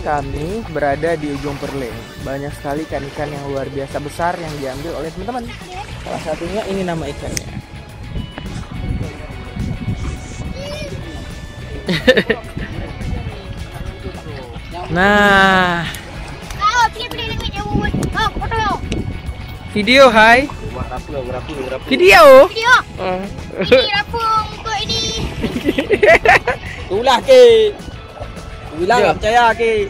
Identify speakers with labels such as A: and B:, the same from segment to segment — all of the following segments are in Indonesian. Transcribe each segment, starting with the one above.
A: Kami berada di Ujung Perling. Banyak sekali ikan-ikan yang luar biasa besar yang diambil oleh teman-teman. Salah satunya ini nama ikannya. Nah, video hai. Video.
B: Ini rapung untuk ini.
C: Itulah ke. Bilang nggak percaya ke.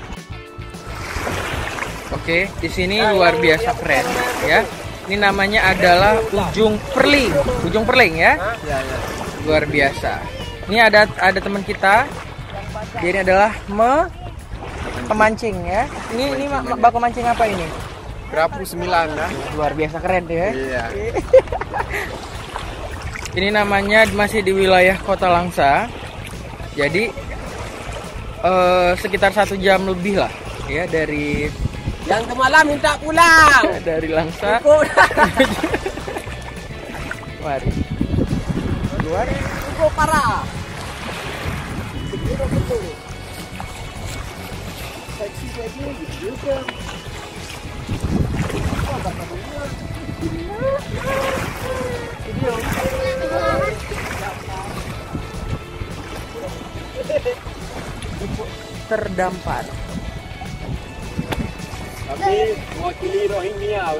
A: Oke, di sini luar biasa keren ya. Ini namanya adalah Ujung Perling. Ujung Perling ya. Luar biasa. Ini ada teman kita. Dia ini adalah pemancing ya. Ini baku mancing apa ini?
C: Kerapu 9 ya.
A: Luar biasa keren ya.
C: Iya.
A: Ini namanya masih di wilayah Kota Langsa. Jadi sekitar 1 jam lebih lah ya dari
C: Yang kemalam minta pulang.
A: dari Langsa. Mari. Keluar.
C: Cukup parah. Seksi lagi juga.
A: Terdampar.
C: Tapi mewakili Rohingya.